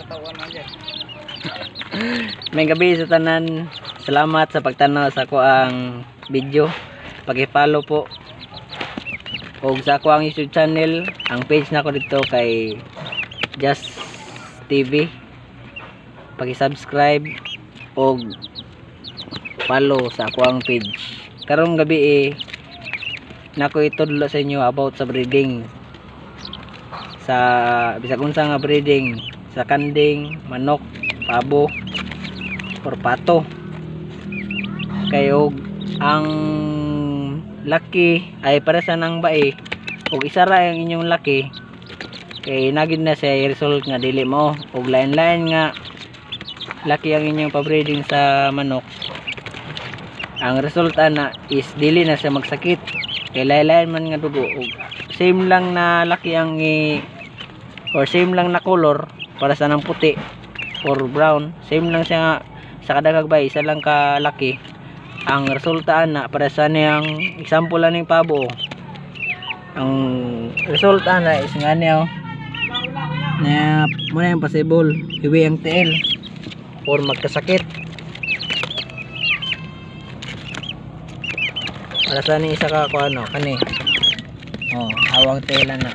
katawan man dyan. May gabi sa tanan. Salamat sa pagtanaw sa ako ang video. Paki-follow po. Og sa ako ang YouTube channel, ang page na ko dito kay Just TV. Paki-subscribe og follow sa ako ang page. Karong gabi nako itudlo sa inyo about sa breeding. Sa bisag unsa nga breeding sa kanding, manok, pabo, or pato. Kayo ang laki ay para sa nang bae ug isa ra ang inyong laki kay nagid na siya result nga dili mo ug lain-lain nga laki ang inyong pa-breeding sa manok. Ang resulta na is dili na siya magsakit kay lain-lain man nga dugo ug same lang na laki ang or same lang na color para sa nang puti or brown, same lang siya nga sa kada kagbay, isa lang ka laki. Ang resulta na para sa niyang example lang ng pabo, ang resulta na is nga niya na muna yung possible hiwi ang tiil or magkasakit. Para sa ni isa ka ko ano kani hawang tiil na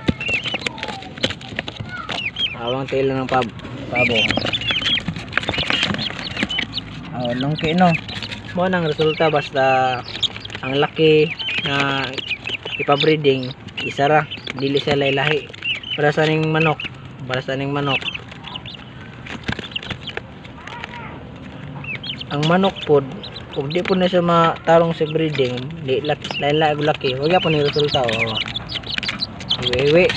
hawang tiil ng pabo longki no mo nang resulta basta ang laki na ipabreeding isa ra dili siya lahi para sa ning manok ang manok pod ug di po na siya matarong sa breeding di laki wag po ni resulta iwi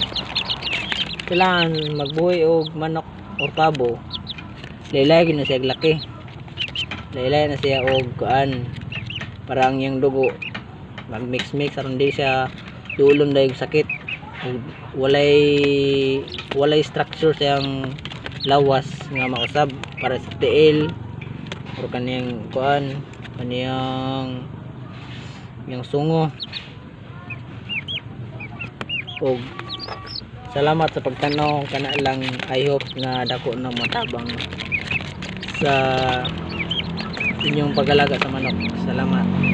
kailangan magbuhay og manok o pabo laylay na siya laki laylay na siya og kuan parang yung dugo mag mix aron di siya dulon dayog sakit walay structure siyang lawas nga mausab para sa tiil or kaniyang kuan kaniyang yung sungo. Og salamat sa pagtanaw kana lang. I hope na dako na matabang sa inyong pag-alaga sa manok. Salamat.